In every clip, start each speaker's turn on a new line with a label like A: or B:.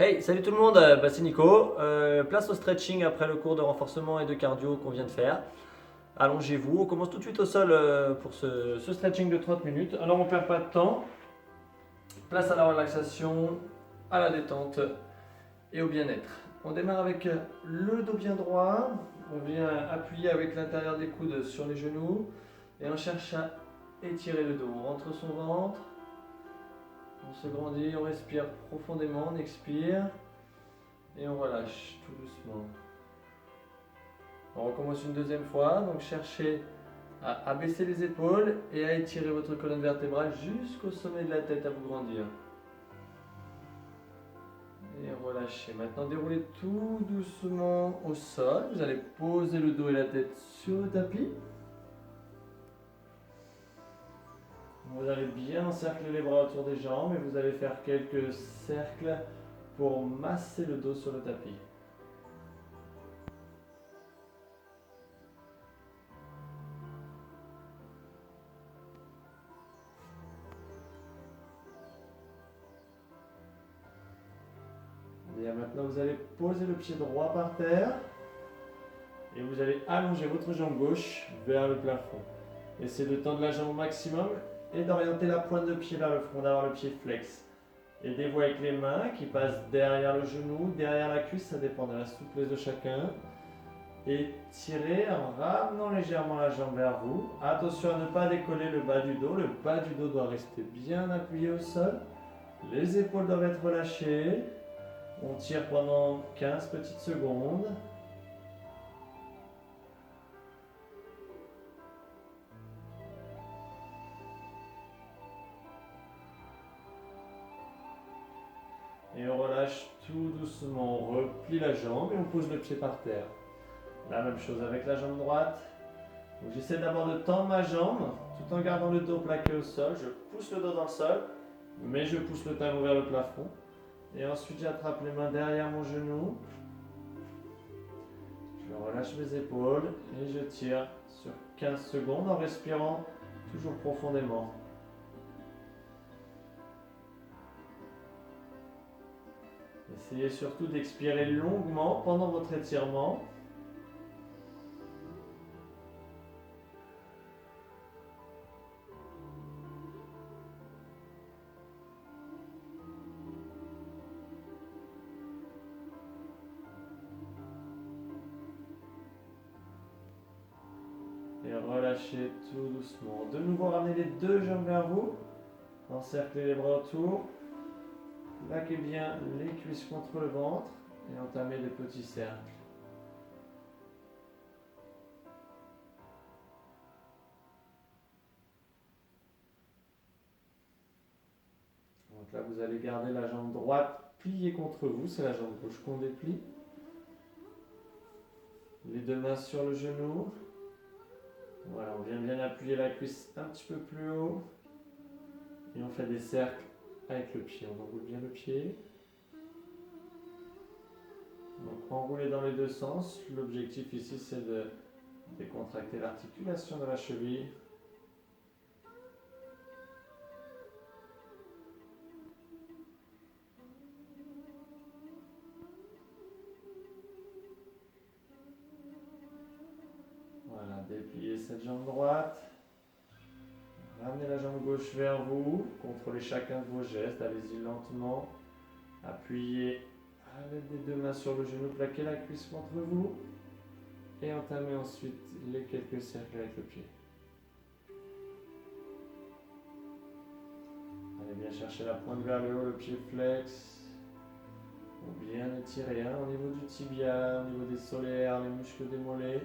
A: Hey, salut tout le monde, c'est Nico. Place au stretching après le cours de renforcement et de cardio qu'on vient de faire. Allongez-vous, on commence tout de suite au sol pour ce stretching de 30 minutes. Alors on perd pas de temps. Place à la relaxation, à la détente et au bien-être. On démarre avec le dos bien droit. On vient appuyer avec l'intérieur des coudes sur les genoux et on cherche à étirer le dos. On rentre son ventre, on se grandit, on respire profondément, on expire. Et on relâche tout doucement. On recommence une deuxième fois. Donc cherchez à abaisser les épaules et à étirer votre colonne vertébrale jusqu'au sommet de la tête à vous grandir. Et relâchez. Maintenant déroulez tout doucement au sol. Vous allez poser le dos et la tête sur le tapis. Vous allez bien encercler les bras autour des jambes et vous allez faire quelques cercles pour masser le dos sur le tapis. Bien, maintenant vous allez poser le pied droit par terre et vous allez allonger votre jambe gauche vers le plafond. Essayez de tendre la jambe au maximum et d'orienter la pointe de pied vers le front, d'avoir le pied flex. Aidez-vous avec les mains qui passent derrière le genou, derrière la cuisse, ça dépend de la souplesse de chacun. Et tirez en ramenant légèrement la jambe vers vous. Attention à ne pas décoller le bas du dos doit rester bien appuyé au sol. Les épaules doivent être relâchées. On tire pendant 15 petites secondes. Et on relâche tout doucement. On replie la jambe et on pose le pied par terre. La même chose avec la jambe droite. Donc j'essaie d'abord de tendre ma jambe tout en gardant le dos plaqué au sol. Je pousse le dos dans le sol, mais je pousse le talon vers le plafond. Et ensuite j'attrape les mains derrière mon genou. Je relâche mes épaules et je tire sur 15 secondes en respirant toujours profondément. Essayez surtout d'expirer longuement pendant votre étirement. Et relâchez tout doucement. De nouveau, ramenez les deux jambes vers vous. Encerclez les bras autour. Plaquez bien les cuisses contre le ventre et entamez des petits cercles. Donc là, vous allez garder la jambe droite pliée contre vous. C'est la jambe gauche qu'on déplie. Les deux mains sur le genou. Voilà, on vient bien appuyer la cuisse un petit peu plus haut. Et on fait des cercles avec le pied. On enroule bien le pied. Donc enrouler dans les deux sens. L'objectif ici, c'est de décontracter l'articulation de la cheville. Voilà, dépliez cette jambe droite. Ramenez la jambe gauche vers vous. Contrôlez chacun de vos gestes. Allez-y lentement. Appuyez avec les deux mains sur le genou. Plaquez la cuisse contre vous. Et entamez ensuite les quelques cercles avec le pied. Allez bien chercher la pointe vers le haut, le pied flex. Bien étirer au niveau du tibia, au niveau des solaires, les muscles des mollets.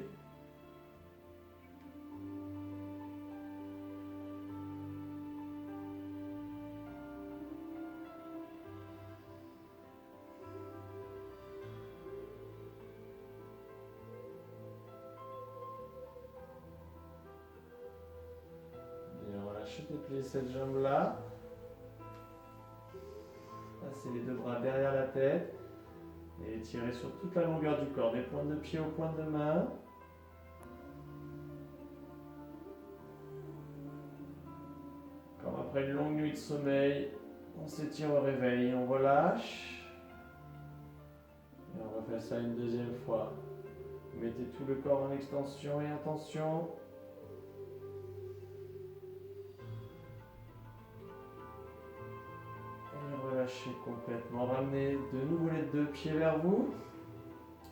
A: Dépliez cette jambe là. Passez les deux bras derrière la tête et étirez sur toute la longueur du corps, des pointes de pied aux pointes de main. Comme après une longue nuit de sommeil, on s'étire au réveil, on relâche. Et on refait ça une deuxième fois. Mettez tout le corps en extension et en tension. Et relâchez complètement. Ramenez de nouveau les deux pieds vers vous.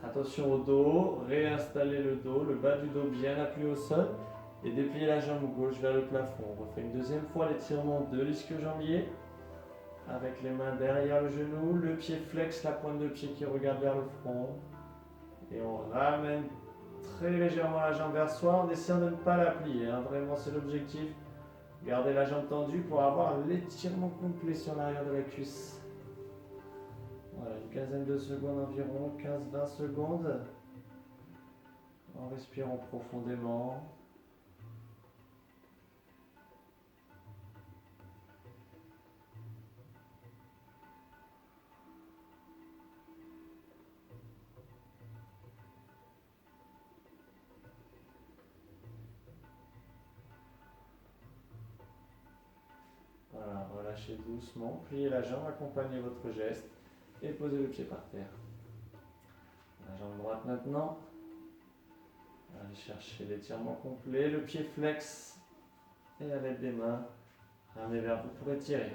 A: Attention au dos. Réinstallez le dos, le bas du dos bien appuyé au sol. Et dépliez la jambe gauche vers le plafond. On refait une deuxième fois l'étirement de l'ischio-jambier. Avec les mains derrière le genou, le pied flex, la pointe de pied qui regarde vers le front. Et on ramène très légèrement la jambe vers soi en essayant de ne pas la plier. Vraiment, c'est l'objectif. Gardez la jambe tendue pour avoir l'étirement complet sur l'arrière de la cuisse. Voilà, une quinzaine de secondes environ, 15-20 secondes. En respirant profondément. Voilà, relâchez doucement, pliez la jambe, accompagnez votre geste et posez le pied par terre. La jambe droite maintenant. Allez chercher l'étirement complet, le pied flex et à l'aide des mains, ramenez vers vous pour étirer.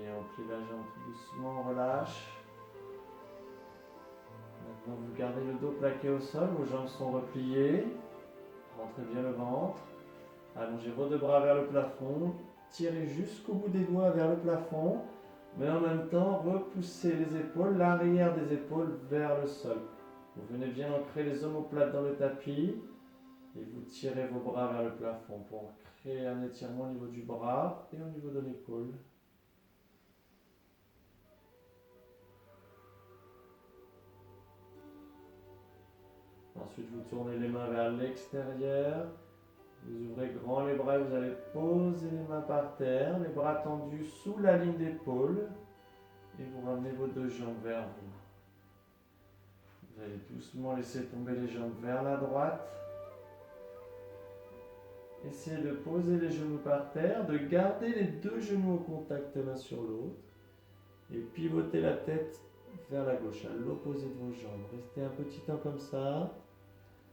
A: Et on plie la jambe tout doucement, on relâche. Maintenant, vous gardez le dos plaqué au sol, vos jambes sont repliées. Rentrez bien le ventre. Allongez vos deux bras vers le plafond. Tirez jusqu'au bout des doigts vers le plafond. Mais en même temps, repoussez les épaules, l'arrière des épaules vers le sol. Vous venez bien ancrer les omoplates dans le tapis. Et vous tirez vos bras vers le plafond pour créer un étirement au niveau du bras et au niveau de l'épaule. Ensuite, vous tournez les mains vers l'extérieur. Vous ouvrez grand les bras et vous allez poser les mains par terre, les bras tendus sous la ligne d'épaule. Et vous ramenez vos deux jambes vers vous. Vous allez doucement laisser tomber les jambes vers la droite. Essayez de poser les genoux par terre, de garder les deux genoux au contact l'un sur l'autre. Et pivotez la tête vers la gauche, à l'opposé de vos jambes. Restez un petit temps comme ça.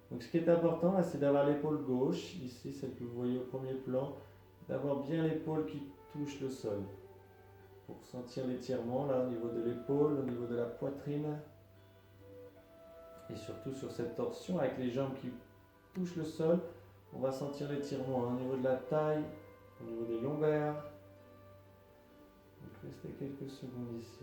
A: Donc ce qui est important là, c'est d'avoir l'épaule gauche, ici celle que vous voyez au premier plan, d'avoir bien l'épaule qui touche le sol. Pour sentir l'étirement là au niveau de l'épaule, au niveau de la poitrine. Et surtout sur cette torsion avec les jambes qui touchent le sol, on va sentir l'étirement au niveau de la taille, au niveau des lombaires. Donc restez quelques secondes ici.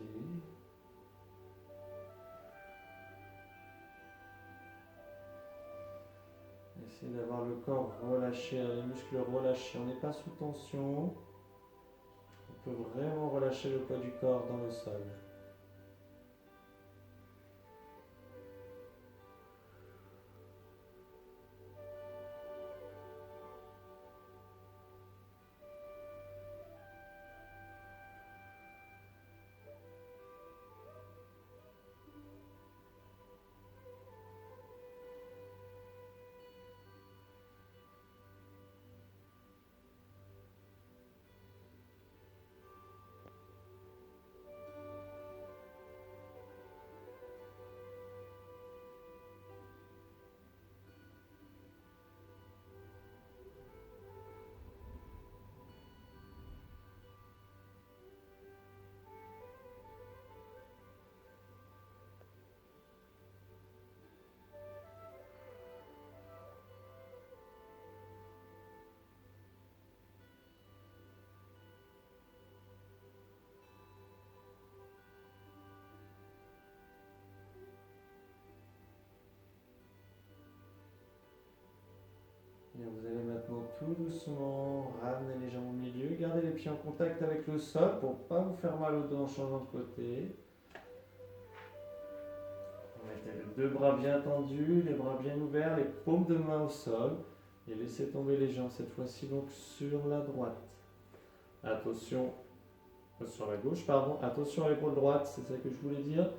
A: Essayez d'avoir le corps relâché, les muscles relâchés. On n'est pas sous tension. On peut vraiment relâcher le poids du corps dans le sol. Et vous allez maintenant tout doucement ramener les jambes au milieu, gardez les pieds en contact avec le sol pour ne pas vous faire mal au dos en changeant de côté. Mettez les deux bras bien tendus, les bras bien ouverts, les paumes de main au sol. Et laissez tomber les jambes, cette fois-ci donc sur la droite. Attention, sur la gauche, pardon. Attention à l'épaule droite, c'est ça que je voulais dire.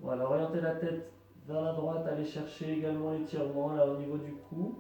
A: Voilà, orientez la tête vers la droite, allez chercher également l'étirement là au niveau du cou.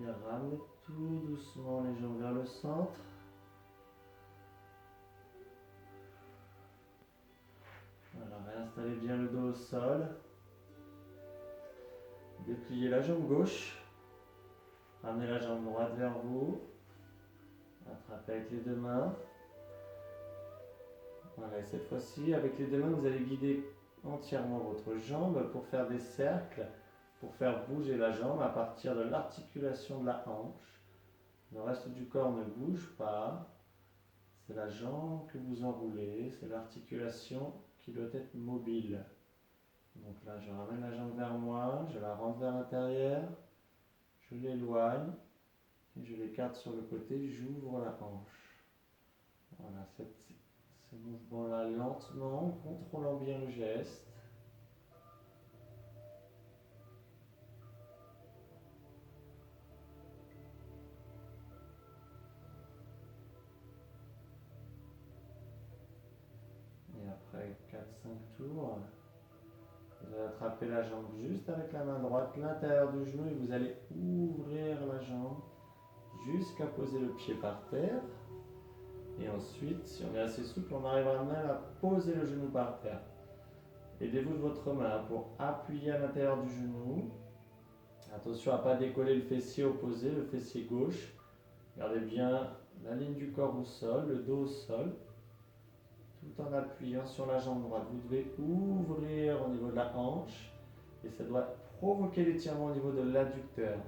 A: Et ramenez tout doucement les jambes vers le centre. Voilà, réinstallez bien le dos au sol. Dépliez la jambe gauche. Ramenez la jambe droite vers vous. Attrapez avec les deux mains. Voilà, et cette fois-ci, avec les deux mains, vous allez guider entièrement votre jambe pour faire des cercles, pour faire bouger la jambe à partir de l'articulation de la hanche. Le reste du corps ne bouge pas. C'est la jambe que vous enroulez, c'est l'articulation qui doit être mobile. Donc là, je ramène la jambe vers moi, je la rentre vers l'intérieur, je l'éloigne et je l'écarte sur le côté, j'ouvre la hanche. Voilà, ce mouvement-là lentement, en contrôlant bien le geste. Et après 4-5 tours, vous allez attraper la jambe juste avec la main droite, l'intérieur du genou, et vous allez ouvrir la jambe jusqu'à poser le pied par terre. Et ensuite, si on est assez souple, on arrivera même à poser le genou par terre. Aidez-vous de votre main pour appuyer à l'intérieur du genou. Attention à ne pas décoller le fessier opposé, le fessier gauche. Gardez bien la ligne du corps au sol, le dos au sol, tout en appuyant sur la jambe droite. Vous devez ouvrir au niveau de la hanche et ça doit provoquer l'étirement au niveau de l'adducteur.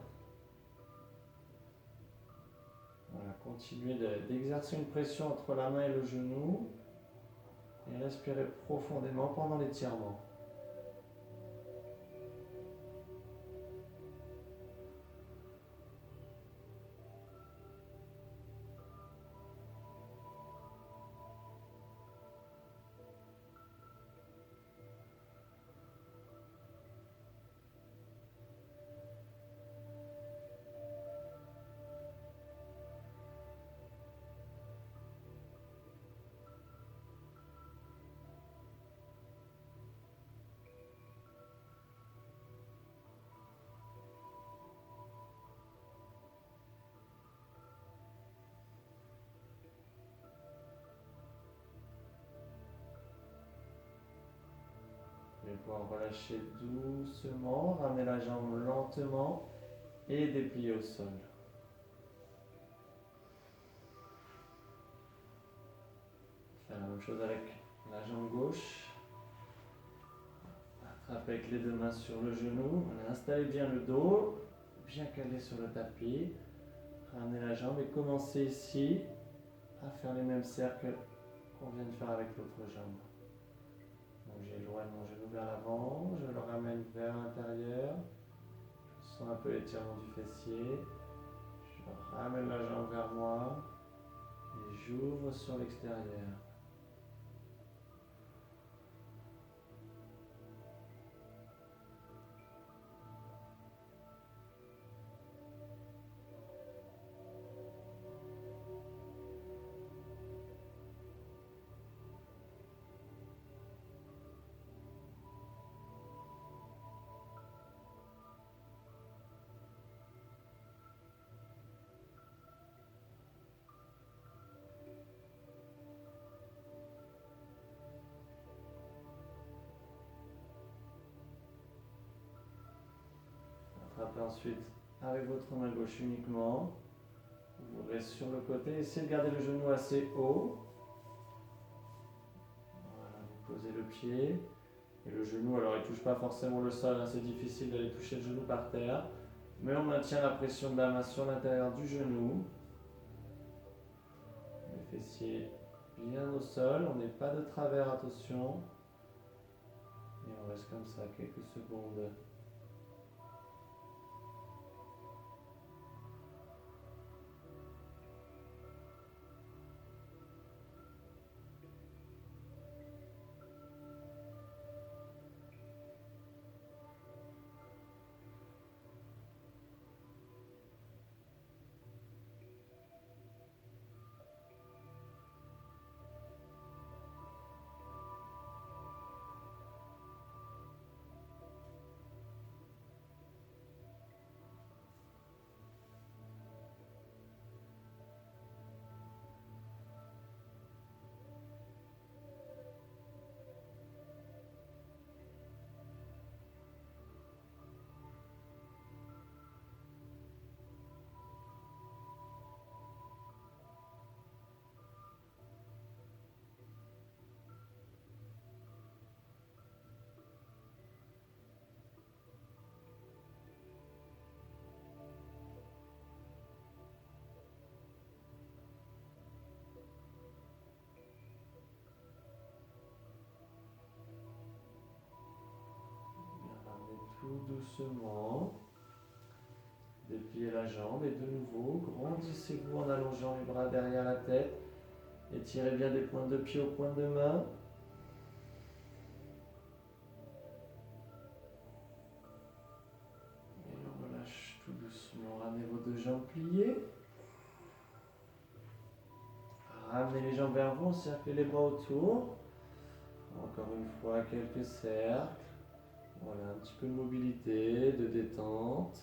A: Voilà, continuez d'exercer une pression entre la main et le genou et respirez profondément pendant l'étirement. allez pouvoir relâcher doucement, ramener la jambe lentement et déplier au sol. Faire la même chose avec la jambe gauche. Attrapez avec les deux mains sur le genou. Installez bien le dos, bien calé sur le tapis. Ramenez la jambe et commencez ici à faire les mêmes cercles qu'on vient de faire avec l'autre jambe. Donc j'éloigne mon genou vers l'avant, je le ramène vers l'intérieur. Je sens un peu l'étirement du fessier. Je ramène la jambe vers moi et j'ouvre sur l'extérieur. Attrapez ensuite avec votre main gauche uniquement. Ouvrez sur le côté. Essayez de garder le genou assez haut. Voilà, vous posez le pied. Et le genou, alors il ne touche pas forcément le sol, hein, c'est difficile d'aller toucher le genou par terre. Mais on maintient la pression de la main sur l'intérieur du genou. Les fessiers bien au sol. On n'est pas de travers, attention. Et on reste comme ça quelques secondes. Tout doucement, dépliez la jambe et de nouveau, grandissez-vous en allongeant les bras derrière la tête. Étirez bien des pointes de pied aux pointes de main. Et on relâche tout doucement. Ramenez vos deux jambes pliées. Ramenez les jambes vers vous, cerclez les bras autour. Encore une fois, quelques cercles. Voilà, un petit peu de mobilité, de détente.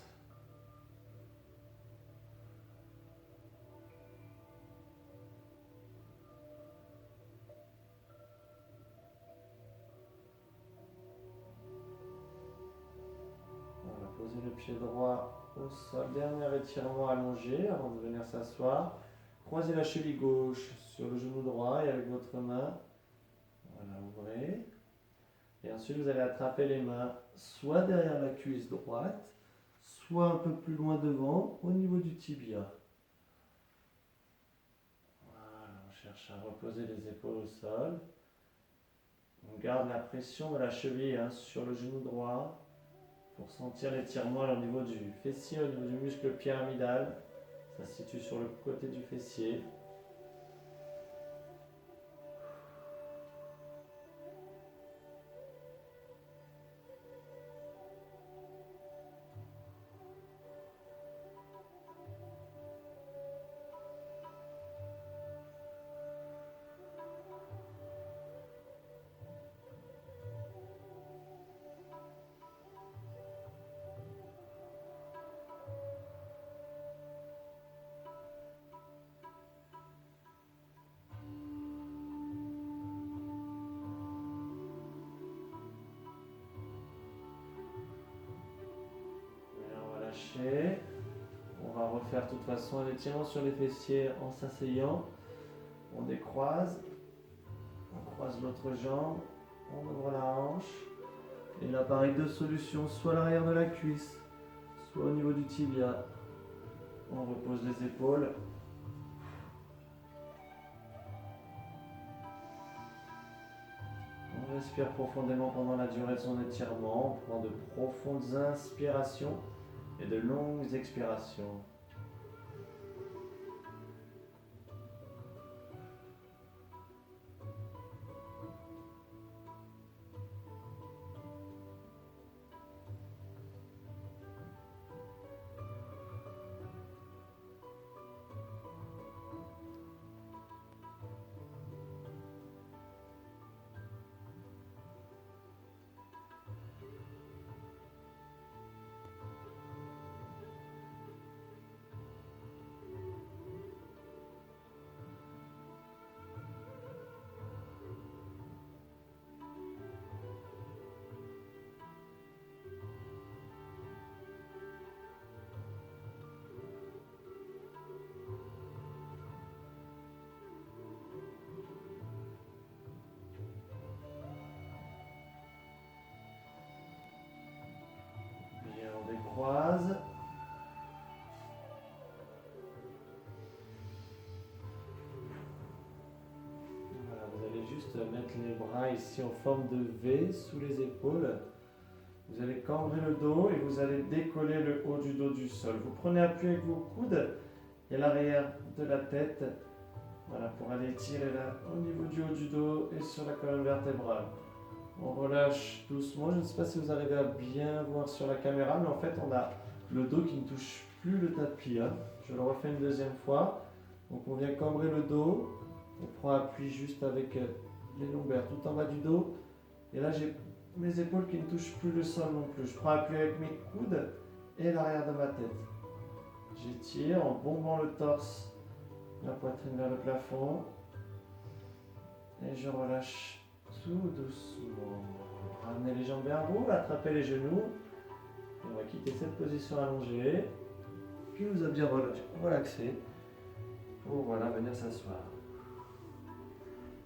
A: Voilà, posez le pied droit au sol. Dernier étirement allongé avant de venir s'asseoir. Croisez la cheville gauche sur le genou droit et avec votre main, voilà, ouvrez. Et ensuite, vous allez attraper les mains soit derrière la cuisse droite, soit un peu plus loin devant, au niveau du tibia. Voilà, on cherche à reposer les épaules au sol. On garde la pression de la cheville, hein, sur le genou droit pour sentir l'étirement au niveau du fessier, au niveau du muscle pyramidal. Ça se situe sur le côté du fessier. relâcher. On va refaire de toute façon un étirement sur les fessiers en s'asseyant. On décroise. On croise l'autre jambe. On ouvre la hanche. Et là, pareil, deux solutions, soit à l'arrière de la cuisse, soit au niveau du tibia. On repose les épaules. On respire profondément pendant la durée de son étirement. On prend de profondes inspirations et de longues expirations. Bien, on décroise. Voilà, vous allez juste mettre les bras ici en forme de V sous les épaules. Vous allez cambrer le dos et vous allez décoller le haut du dos du sol. Vous prenez appui avec vos coudes et l'arrière de la tête. Voilà, pour aller tirer là au niveau du haut du dos et sur la colonne vertébrale. On relâche doucement. Je ne sais pas si vous arrivez à bien voir sur la caméra, mais en fait, on a le dos qui ne touche plus le tapis. Hein. Je le refais une deuxième fois. Donc, on vient cambrer le dos. On prend appui juste avec les lombaires tout en bas du dos. Et là, j'ai mes épaules qui ne touchent plus le sol non plus. Je prends appui avec mes coudes et l'arrière de ma tête. J'étire en bombant le torse, la poitrine vers le plafond. Et je relâche tout doucement. Ramenez les jambes vers vous, attrapez les genoux. Et on va quitter cette position allongée qui nous a bien relaxé pour voilà, venir s'asseoir.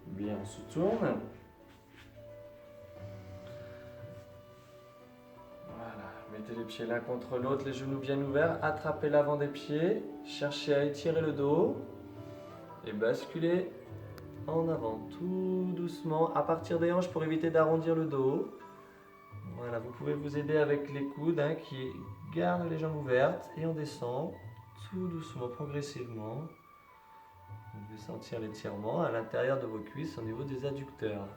A: Bien, on se tourne. Voilà, mettez les pieds l'un contre l'autre, les genoux bien ouverts, attrapez l'avant des pieds, cherchez à étirer le dos et basculez en avant, tout doucement, à partir des hanches pour éviter d'arrondir le dos. Voilà, vous pouvez vous aider avec les coudes qui gardent les jambes ouvertes et on descend tout doucement, progressivement. Vous pouvez sentir l'étirement à l'intérieur de vos cuisses au niveau des adducteurs.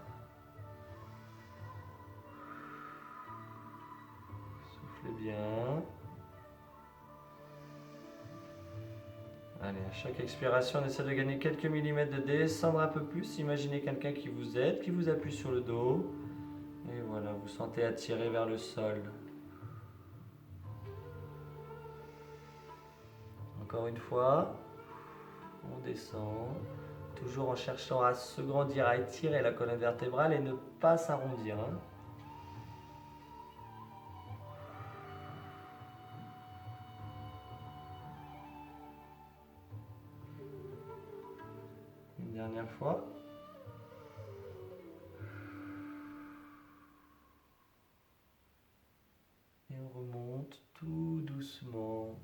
A: Soufflez bien. Allez, à chaque expiration, on essaie de gagner quelques millimètres, de descendre un peu plus. Imaginez quelqu'un qui vous aide, qui vous appuie sur le dos. Et voilà, vous sentez attirer vers le sol. Encore une fois, on descend, toujours en cherchant à se grandir, à étirer la colonne vertébrale et ne pas s'arrondir. Une dernière fois. Et on remonte tout doucement.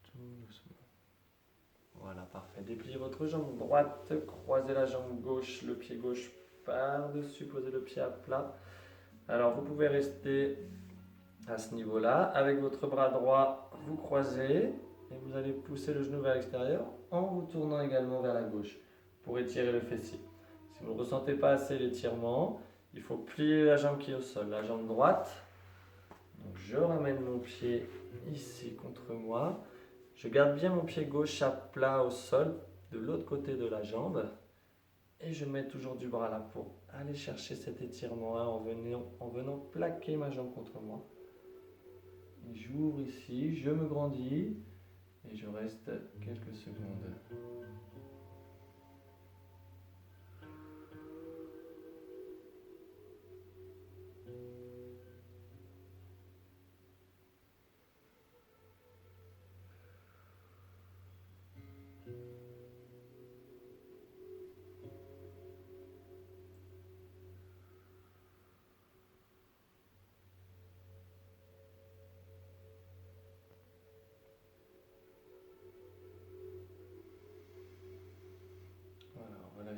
A: Tout doucement. Voilà, parfait. Dépliez votre jambe droite, croisez la jambe gauche, le pied gauche par-dessus, posez le pied à plat. Alors, vous pouvez rester à ce niveau-là. Avec votre bras droit, vous croisez et vous allez pousser le genou vers l'extérieur en vous tournant également vers la gauche pour étirer le fessier. Si vous ne ressentez pas assez l'étirement, il faut plier la jambe qui est au sol, la jambe droite. Donc, je ramène mon pied ici contre moi. Je garde bien mon pied gauche à plat au sol de l'autre côté de la jambe et je mets toujours du bras là pour aller chercher cet étirement en venant plaquer ma jambe contre moi. J'ouvre ici, je me grandis et je reste quelques secondes.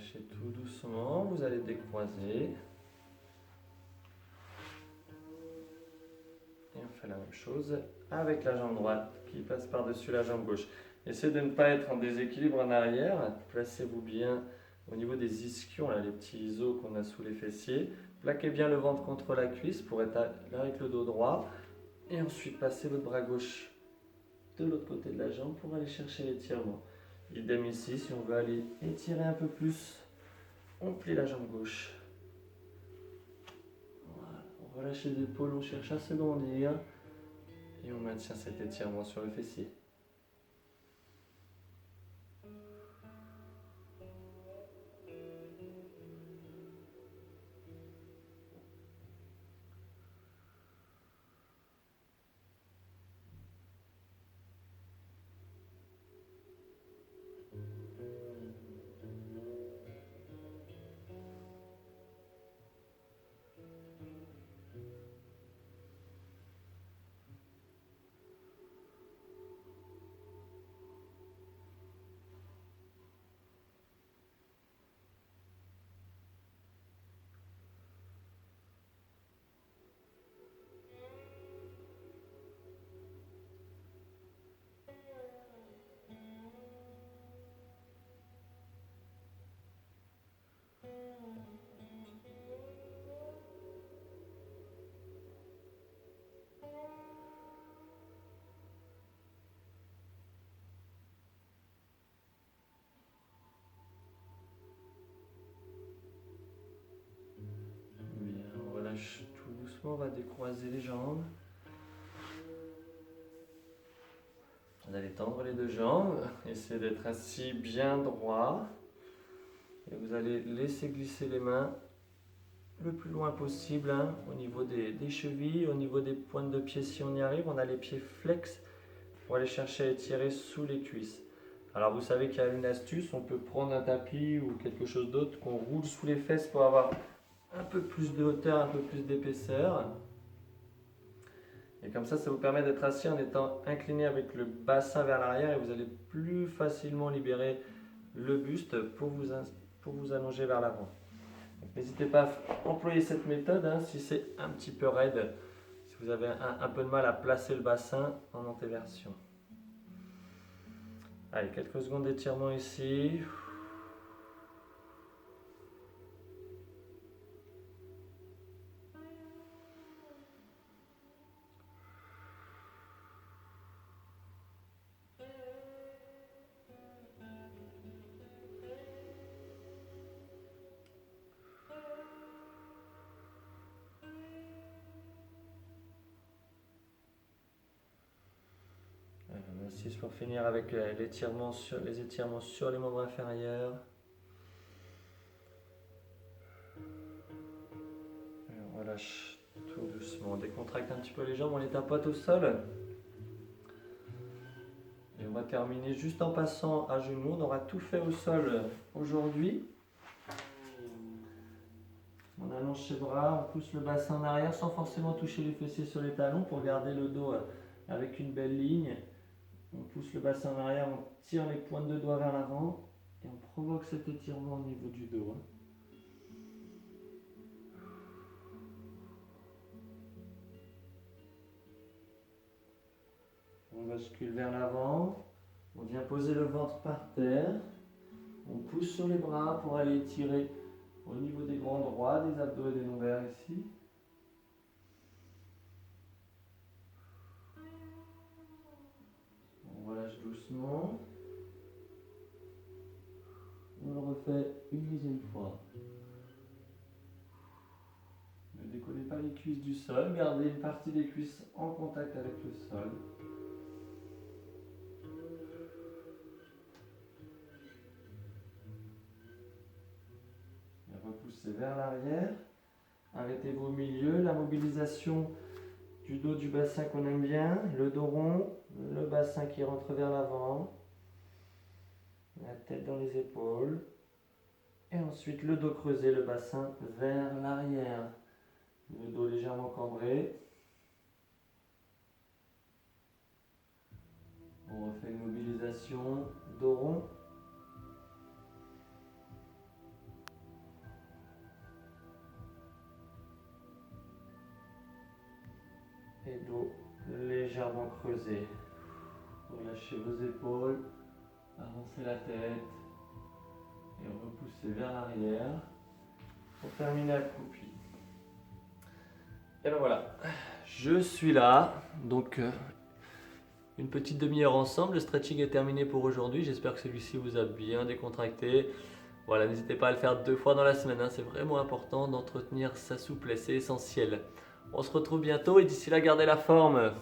A: relâchez tout doucement, vous allez décroiser. Et on fait la même chose avec la jambe droite qui passe par-dessus la jambe gauche. Essayez de ne pas être en déséquilibre en arrière. Placez-vous bien au niveau des ischions, là, les petits os qu'on a sous les fessiers. Plaquez bien le ventre contre la cuisse pour être là avec le dos droit. Et ensuite, passez votre bras gauche de l'autre côté de la jambe pour aller chercher l'étirement. Idem ici, si on veut aller étirer un peu plus, on plie la jambe gauche. Voilà. On relâche les épaules, on cherche à se grandir et on maintient cet étirement sur le fessier. Bien, on relâche tout doucement, on va décroiser les jambes. Vous allez tendre les deux jambes, essayez d'être assis bien droit. Et vous allez laisser glisser les mains le plus loin possible, hein, au niveau des chevilles, au niveau des pointes de pied si on y arrive. On a les pieds flex pour aller chercher à étirer sous les cuisses. Alors vous savez qu'il y a une astuce, on peut prendre un tapis ou quelque chose d'autre qu'on roule sous les fesses pour avoir un peu plus de hauteur, un peu plus d'épaisseur. Et comme ça vous permet d'être assis en étant incliné avec le bassin vers l'arrière et vous allez plus facilement libérer le buste pour vous allonger vers l'avant. N'hésitez pas à employer cette méthode hein, si c'est un petit peu raide, si vous avez un peu de mal à placer le bassin en antéversion. Allez, quelques secondes d'étirement ici. On assise pour finir avec les étirements sur les membres inférieurs. Et on relâche tout doucement. On décontracte un petit peu les jambes, on les tapote au sol. Et on va terminer juste en passant à genoux. On aura tout fait au sol aujourd'hui. On allonge ses bras, on pousse le bassin en arrière sans forcément toucher les fessiers sur les talons pour garder le dos avec une belle ligne. On pousse le bassin en arrière, on tire les pointes de doigts vers l'avant et on provoque cet étirement au niveau du dos. On bascule vers l'avant, on vient poser le ventre par terre, on pousse sur les bras pour aller étirer au niveau des grands droits, des abdos et des lombaires ici. On relâche doucement. On le refait une deuxième fois. Ne décollez pas les cuisses du sol, gardez une partie des cuisses en contact avec le sol. Et repoussez vers l'arrière. Arrêtez-vous au milieu, la mobilisation du dos du bassin qu'on aime bien, le dos rond, le bassin qui rentre vers l'avant, la tête dans les épaules, et ensuite le dos creusé, le bassin vers l'arrière, le dos légèrement cambré. On refait une mobilisation, dos rond. et dos légèrement creusé. Relâchez vos épaules, avancez la tête et repoussez vers l'arrière pour terminer accroupi. Et ben voilà, je suis là, donc une petite demi-heure ensemble. Le stretching est terminé pour aujourd'hui. J'espère que celui-ci vous a bien décontracté. Voilà, n'hésitez pas à le faire 2 fois dans la semaine, hein. C'est vraiment important d'entretenir sa souplesse, c'est essentiel. On se retrouve bientôt et d'ici là, gardez la forme.